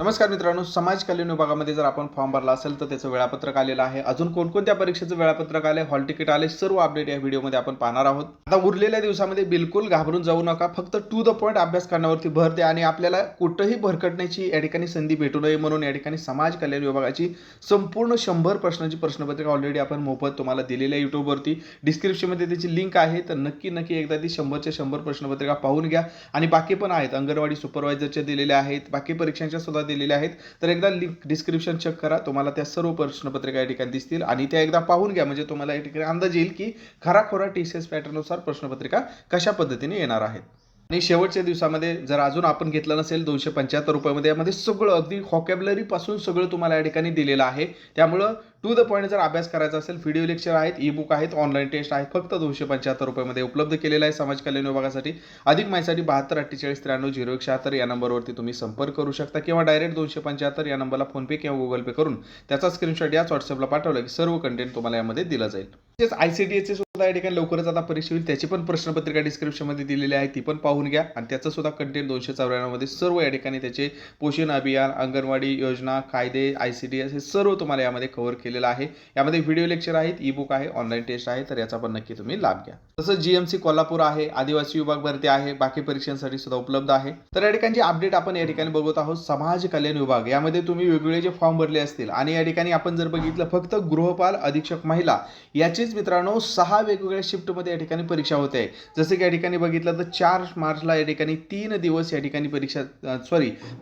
नमस्कार मित्रांनो, समाज कल्याण विभागामध्ये जर आपण फॉर्म भरला असेल तर त्याचं वेळापत्रक आलेलं आहे. अजून कोणकोणत्या परीक्षेचं वेळापत्रक आले, हॉल तिकीट आले, सर्व अपडेट या व्हिडिओमध्ये आपण पाहणार आहोत. आता उरलेल्या दिवसामध्ये बिलकुल घाबरून जाऊ नका. फक्त टू द पॉईंट अभ्यास करण्यावरती भर द्या आणि आपल्याला कुठंही भरकटण्याची या ठिकाणी संधी भेटू नये म्हणून या ठिकाणी समाज कल्याण विभागाची संपूर्ण 100 प्रश्नांची प्रश्नपत्रिका ऑलरेडी आपण मोफत तुम्हाला दिलेली आहे युट्यूबवरती. डिस्क्रिप्शनमध्ये त्याची लिंक आहे, तर नक्की एकदा ती 100च्या 100 प्रश्नपत्रिका पाहून घ्या. आणि बाकी पण आहेत, अंगणवाडी सुपरवायझरच्या दिलेल्या आहेत, बाकी परीक्षांच्या सुद्धा दिलेल्या आहेत. तर एकदा लिंक डिस्क्रिप्शन चेक करा, तुम्हाला त्या सर्व प्रश्नपत्रिका या ठिकाणी दिसतील आणि त्या एकदा पाहून घ्या, म्हणजे तुम्हाला या ठिकाणी अंदाज येईल की खराखोरा TCS पॅटर्ननुसार प्रश्नपत्रिका कशा पद्धतीने येणार आहेत. आणि शेवटच्या दिवसामध्ये जर अजून आपण घेतलं नसेल, 275 रुपयामध्ये यामध्ये सगळं अगदी व्हॉकॅब्युलरी पासून सगळं तुम्हाला या ठिकाणी दिलेलं आहे. त्यामुळं टू द पॉईंट जर अभ्यास करायचा असेल, व्हिडिओ लेक्चर आहेत, ई बुक आहेत, ऑनलाईन टेस्ट आहेत, फक्त 275 रुपयामध्ये उपलब्ध केलेला आहे समाज कल्याण विभागासाठी. अधिक माहितीसाठी 72 48 93 0176 या नंबरवरती तुम्ही संपर्क करू शकता किंवा डायरेक्ट 275 या नंबरला फोनपे किंवा गुगल पे करून त्याचा स्क्रीनशॉट याच व्हॉट्सअपला पाठवला की सर्व कंटेंट तुम्हाला यामध्ये दिलं जाईल. तसेच ICDSची सुद्धा या ठिकाणी लवकरच आता परीक्षा होईल, त्याची पण प्रश्नपत्रिका डिस्क्रिप्शनमध्ये दिलेली आहे, ती पण पाहून घ्या. आणि त्याचं सुद्धा कंटेंट 294 मध्ये सर्व या ठिकाणी त्याचे पोषण अभियान, अंगणवाडी योजना, कायदे, ICDS हे सर्व तुम्हाला यामध्ये कव्हर केलेलं आहे. यामध्ये व्हिडिओ लेक्चर आहेत, ई बुक आहे, ऑनलाईन टेस्ट आहे, तर याचा पण नक्की तुम्ही लाभ घ्या. तसंच GMC कोल्हापूर आहे, आदिवासी विभाग भरती आहे, बाकी परीक्षांसाठी सुद्धा उपलब्ध आहे. तर या ठिकाणी अपडेट आपण या ठिकाणी बघत आहोत. समाज कल्याण विभाग यामध्ये तुम्ही वेगवेगळे जे फॉर्म भरले असतील आणि या ठिकाणी आपण जर बघितलं फक्त गृहपाल अधीक्षक महिला याचीच मित्रांनो 6 वेगवेगळ्या शिफ्टमध्ये या ठिकाणी परीक्षा होते आहे. जसं की या ठिकाणी बघितलं तर 4 मार्चला या ठिकाणी 3 दिवस या ठिकाणी परीक्षा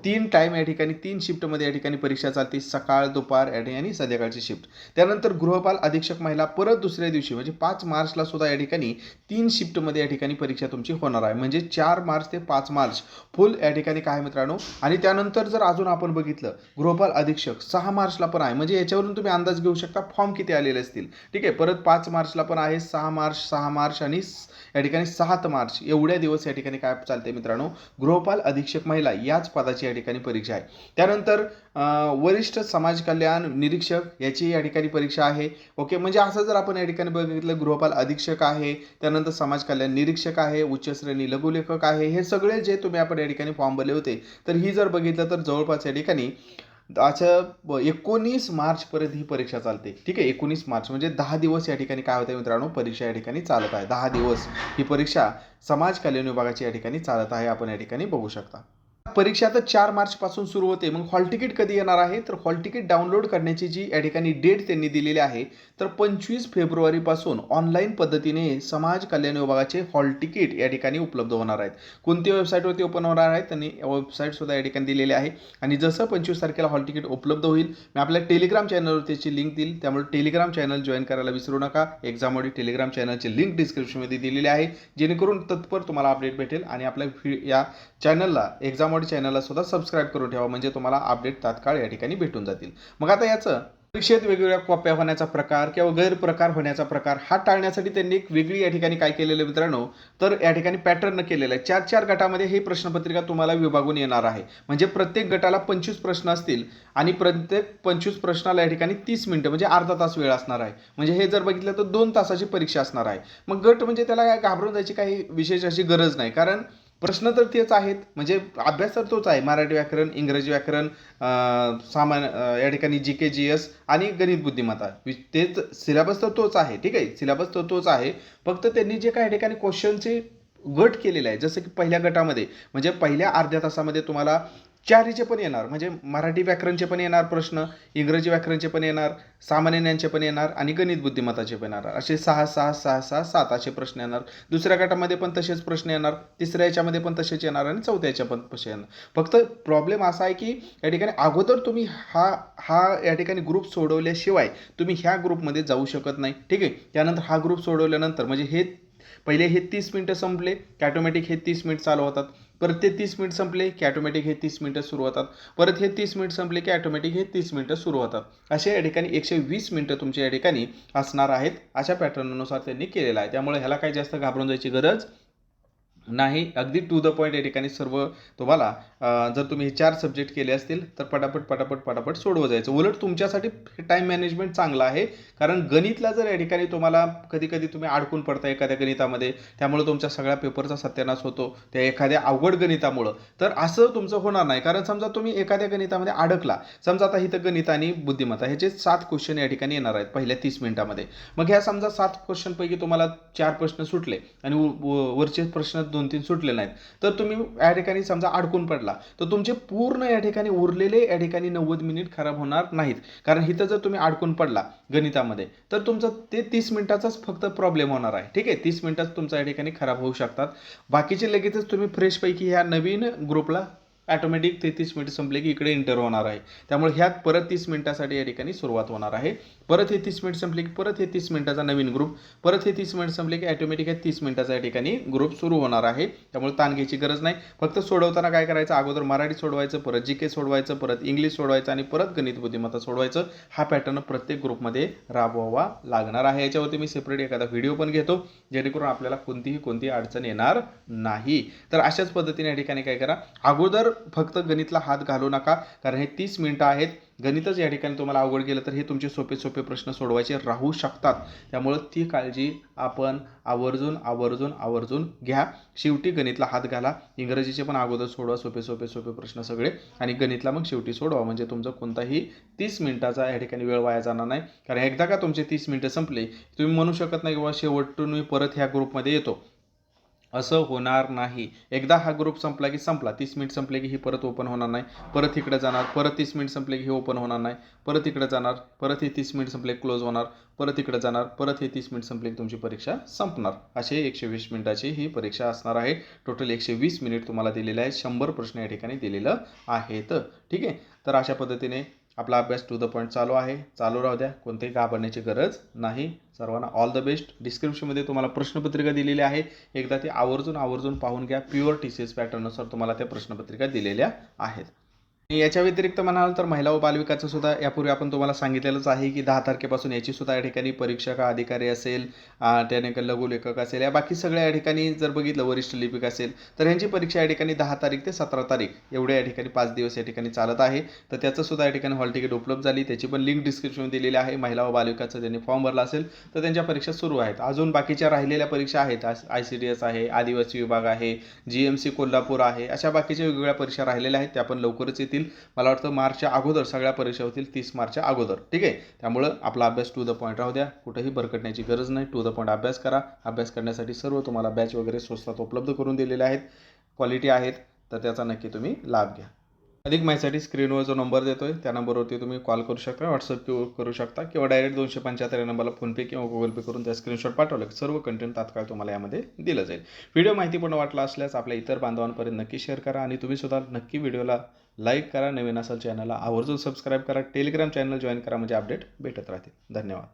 3 टाइम या ठिकाणी 3 शिफ्टमध्ये या ठिकाणी परीक्षा चालते, सकाळ, दुपार आणि संध्याकाळची शिफ्ट. त्यानंतर गृहपाल अधीक्षक महिला परत दुसऱ्या दिवशी म्हणजे 5 मार्चला सुद्धा या ठिकाणी 3 शिफ्टमध्ये या ठिकाणी परीक्षा तुमची होणार आहे. म्हणजे 4 मार्च ते 5 मार्च फुल या ठिकाणी काय मित्रांनो. आणि त्यानंतर जर अजून आपण बघितलं गृहपाल अधीक्षक 6 मार्चला पण आहे, म्हणजे याच्यावरून तुम्ही अंदाज घेऊ शकता फॉर्म किती आलेले असतील. ठीक आहे, परत 5 मार्चला पण आहे, 6 मार्च आणि या ठिकाणी 7 मार्च एवढ्या दिवस या ठिकाणी काय चालते मित्रांनो, गृहपाल अधीक्षक महिला याच पदाची या ठिकाणी परीक्षा आहे. त्यानंतर वरिष्ठ समाज कल्याण निरीक्षक याची या ठिकाणी परीक्षा आहे. ओके, म्हणजे असं जर आपण या ठिकाणी बघितलं गृहपाल अधीक्षक आहे, त्यानंतर समाज कल्याण निरीक्षक आहे, उच्च श्रेणी लघुलेखक आहे, हे सगळे जे तुम्ही आपण या ठिकाणी फॉर्म भरले होते, तर ही जर बघितलं तर जवळपास या ठिकाणी असं 19 मार्चपर्यंत ही परीक्षा चालते. ठीक आहे, 19 मार्च म्हणजे 10 दिवस या ठिकाणी काय होतं मित्रांनो, परीक्षा या ठिकाणी चालत आहे. 10 दिवस ही परीक्षा समाज कल्याण विभागाची या ठिकाणी चालत आहे, आपण या ठिकाणी बघू शकता. परीक्षा आता 4 मार्चपासून सुरू होते. मग हॉल तिकीट कधी येणार आहे, तर हॉल तिकीट डाउनलोड करण्याची जी या ठिकाणी डेट त्यांनी दिलेली आहे, तर 25 फेब्रुवारीपासून ऑनलाईन पद्धतीने समाज कल्याण विभागाचे हॉल तिकीट या ठिकाणी उपलब्ध होणार आहेत. कोणत्या वेबसाईटवरती ओपन होणार आहेत, त्यांनी वेबसाईटसुद्धा या ठिकाणी दिलेली आहे. आणि जसं 25 तारखेला हॉल तिकीट उपलब्ध होईल, मी आपल्या टेलिग्राम चॅनलवर त्याची लिंक देईल, त्यामुळे टेलिग्राम चॅनल जॉईन करायला विसरू नका. एक्झाममध्ये टेलिग्राम चॅनलची लिंक डिस्क्रिप्शनमध्ये दिलेली आहे, जेणेकरून तत्पर तुम्हाला अपडेट भेटेल. आणि आपल्या या चॅनलला एक्झाम चॅनलला सुद्धा सबस्क्राईब करून ठेवा, म्हणजे तुम्हाला अपडेट तात्काळ या ठिकाणी भेटून जातील. मग आता याचं परीक्षेत वेगवेगळ्या कॉप्या होण्याचा प्रकार किंवा गैरप्रकार होण्याचा प्रकार हा टाळण्यासाठी त्यांनी एक वेगळी या ठिकाणी काय केलेलं मित्रांनो, तर या ठिकाणी पॅटर्न केलेलं आहे. 4 गटामध्ये ही प्रश्नपत्रिका तुम्हाला विभागून येणार आहे. म्हणजे प्रत्येक गटाला 25 प्रश्न असतील आणि प्रत्येक 25 प्रश्नाला या ठिकाणी 30 मिनिटं म्हणजे अर्धा तास वेळ असणार आहे. म्हणजे हे जर बघितलं तर 2 तासाची परीक्षा असणार आहे. मग गट म्हणजे त्याला घाबरून जायची काही विशेष अशी गरज नाही, कारण प्रश्न तर तेच आहेत, म्हणजे अभ्यास तर तोच आहे. मराठी व्याकरण, इंग्रजी व्याकरण, या ठिकाणी GK GS आणि गणित बुद्धिमत्ता, तेच सिलेबस तर तोच आहे. ठीक आहे, सिलेबस तर तोच आहे. फक्त त्यांनी जे काही या ठिकाणी क्वेश्चनचे गट केलेले आहे, जसं की पहिल्या गटामध्ये म्हणजे पहिल्या अर्ध्या तासामध्ये तुम्हाला 4 पण येणार, म्हणजे मराठी व्याकरणचे पण येणार प्रश्न, इंग्रजी व्याकरणचे पण येणार, सामान्य ज्ञानचे पण येणार आणि गणित बुद्धिमत्ताचे पण येणार. असे 6 असे प्रश्न येणार. दुसऱ्या गटामध्ये पण तसेच प्रश्न येणार, तिसऱ्या याच्यामध्ये पण तसेच येणार आणि चौथ्या याच्या पण तसे येणार. फक्त प्रॉब्लेम असा आहे की या ठिकाणी अगोदर तुम्ही हा या ठिकाणी ग्रुप सोडवल्याशिवाय तुम्ही ह्या ग्रुपमध्ये जाऊ शकत नाही. ठीक आहे, त्यानंतर हा ग्रुप सोडवल्यानंतर म्हणजे हे पहिले हे 30 मिनिटं संपले की ऑटोमॅटिक हे 30 मिनिट चालू होतात. परत ते 30 मिनिट संपले की ऑटोमॅटिक हे 30 मिनिटं सुरू होतात. परत हे 30 मिनिट संपले की ऑटोमॅटिक हे 30 मिनिटं सुरू होतात. असे या ठिकाणी 120 मिनिटं तुमच्या या ठिकाणी असणार आहेत. अशा पॅटर्ननुसार त्यांनी केलेलं आहे. त्यामुळे ह्याला काही जास्त घाबरून जायची गरज नाही, अगदी टू द पॉईंट या ठिकाणी सर्व तुम्हाला जर तुम्ही हे 4 सब्जेक्ट केले असतील तर पटापट सोडवत जायचं. उलट तुमच्यासाठी टाईम मॅनेजमेंट चांगलं आहे. कारण गणितला जर या ठिकाणी तुम्हाला कधी-कधी तुम्ही अडकून पडता एखाद्या गणितामध्ये, त्यामुळे तुमच्या सगळ्या पेपरचा सत्यानाश होतो त्या एखाद्या अवघड गणितामुळं. तर असं तुमचं होणार नाही. कारण समजा तुम्ही एखाद्या गणितामध्ये अडकला, समजा आता इथं गणित आणि बुद्धिमत्ता ह्याचे 7 क्वेश्चन या ठिकाणी येणार आहेत पहिल्या 30 मिनिटामध्ये. मग ह्या समजा 7 क्वेश्चनपैकी तुम्हाला 4 प्रश्न सुटले आणि वरचे प्रश्न 2-3 सुटले नाहीत, तर तुम्ही या ठिकाणी समजा अडकून पडला, तर तुमचे पूर्ण या ठिकाणी उरलेले या ठिकाणी 90 मिनिट खराब होणार नाहीत. कारण इथं जर तुम्ही अडकून पडला गणितामध्ये तर तुमचं ते 30 मिनिटाचाच फक्त प्रॉब्लेम होणार आहे. ठीक आहे, 30 मिनिटात तुमच्या या ठिकाणी खराब होऊ शकतात. बाकीचे लगेचच तुम्ही फ्रेशपैकी ह्या नवीन ग्रुपला ऑटोमॅटिक 33 मिनिट संपले की इकडे इंटर होणार आहे. त्यामुळे ह्यात परत 30 मिनिटासाठी या ठिकाणी सुरुवात होणार आहे. परत हे 30 मिनिट संपले की परत हे 30 मिनिटाचा नवीन ग्रुप, परत हे 30 मिनिट संपले की ऑटोमॅटिक 30 मिनिटाचा या ठिकाणी ग्रुप सुरू होणार आहे. त्यामुळे ताण घ्यायची गरज नाही. फक्त सोडवताना काय करायचं, अगोदर मराठी सोडवायचं, परत जीके सोडवायचं, परत इंग्लिश सोडवायचं आणि परत गणित बुद्धिमत्ता सोडवायचं. हा पॅटर्न प्रत्येक ग्रुपमध्ये राबवावा लागणार आहे. याच्यावरती मी सेपरेट एखादा व्हिडिओ पण घेतो जेणेकरून आपल्याला कोणतीही अडचण येणार नाही. तर अशाच पद्धतीने या ठिकाणी काय करा, अगोदर फक्त गणितला हात घालू नका. कारण हे 30 मिनिटं आहेत. गणितच या ठिकाणी तुम्हाला अवघड गेलं तर हे तुमचे सोपे प्रश्न सोडवायचे राहू शकतात. त्यामुळं ती काळजी आपण आवर्जून घ्या. शेवटी गणितला हात घाला. इंग्रजीचे पण अगोदर सोडवा सोपे प्रश्न सगळे आणि गणितला मग शेवटी सोडवा. म्हणजे तुमचा कोणताही 30 मिनिटाचा या ठिकाणी वेळ वाया जाणार नाही. कारण एकदा का तुमचे 30 मिनिटं संपले तुम्ही म्हणू शकत नाही किंवा शेवटून मी परत ह्या ग्रुपमध्ये येतो, असं होणार नाही. एकदा हा ग्रुप संपला की संपला. 30 मिनिट संपले की ही परत ओपन होणार नाही. परत इकडे जाणार, परत 30 मिनिट संपले की हे ओपन होणार नाही. परत इकडे जाणार, परत हे 30 मिनिट संपले क्लोज होणार, परत इकडे जाणार, परत हे 30 मिनिट संपले की तुमची परीक्षा संपणार. असे 120 मिनिटाची ही परीक्षा असणार आहे. टोटल 120 मिनिट तुम्हाला दिलेले आहेत. 100 प्रश्न या ठिकाणी दिलेलं आहेत. ठीक आहे, तर अशा पद्धतीने आपला अभ्यास टू द पॉईंट चालू आहे. चालू राहू द्या, कोणतेही घाबरण्याची गरज नाही. सर्वांना ऑल द बेस्ट. डिस्क्रिप्शनमध्ये तुम्हाला प्रश्नपत्रिका दिलेली आहे. एकदा ती आवर्जून पाहून घ्या. प्युअर TCS पॅटर्ननुसार तुम्हाला त्या प्रश्नपत्रिका दिलेल्या आहेत. याच्या व्यतिरिक्त म्हणाल तर महिला व बालविकासचं सुद्धा यापूर्वी आपण तुम्हाला सांगितलेलंच आहे की 10 तारखेपासून याची सुद्धा या ठिकाणी परीक्षा का अधिकारी असेल, त्यानंतर लघुलेखक असेल, या बाकी सगळ्या या ठिकाणी जर बघितलं वरिष्ठ लिपिक असेल तर यांची परीक्षा या ठिकाणी 10 तारीख ते 17 तारीख एवढ्या या ठिकाणी 5 दिवस या ठिकाणी चालत आहे. तर त्याचं सुद्धा या ठिकाणी हॉल तिकीट उपलब्ध झाली. त्याची पण लिंक डिस्क्रिप्शनमध्ये दिलेली आहे. महिला व बालविकासचा ज्यांनी फॉर्म भरला असेल तर त्यांच्या परीक्षा सुरू आहेत. अजून बाकीच्या राहिलेल्या परीक्षा आहेत. ICDS आहे, आदिवासी विभाग आहे, GMC कोल्हापूर आहे, अशा बाकीच्या वेगवेगळ्या परीक्षा राहिलेल्या आहेत. त्या पण लवकरच येतील. मला वाटतं मार्चच्या अगोदर सगळ्या परीक्षा होतील, 30 मार्चच्या अगोदर. ठीक आहे, त्यामुळं आपला अभ्यास टू द पॉईंट राहू द्या. कुठेही भरकटण्याची गरज नाही. टू द पॉईंट अभ्यास करा. अभ्यास करण्यासाठी सर्व तुम्हाला बॅच वगैरे स्वस्तात उपलब्ध करून दिलेले आहेत, क्वालिटी आहेत. तर त्याचा नक्की तुम्ही लाभ घ्या. अधिक माहितीसाठी स्क्रीनवर जो नंबर देतोय त्या नंबरवरती तुम्ही कॉल करू शकता, व्हॉट्सअप करू शकता किंवा डायरेक्ट 275 या नंबरला फोनपे किंवा गुगल पे करून त्या स्क्रीनशॉट पाठवलं सर्व कंटेंट तात्काळ तुम्हाला यामध्ये दिलं जाईल. व्हिडिओ माहितीपूर्ण वाटला असल्यास आपल्या इतर बांधवांपर्यंत नक्की शेअर करा आणि तुम्ही सुद्धा नक्की व्हिडिओला लाईक करा. नवीन असाल चॅनलला आवर्जून सबस्क्राईब करा. टेलिग्राम चॅनल जॉईन करा म्हणजे अपडेट भेटत राहतील. धन्यवाद.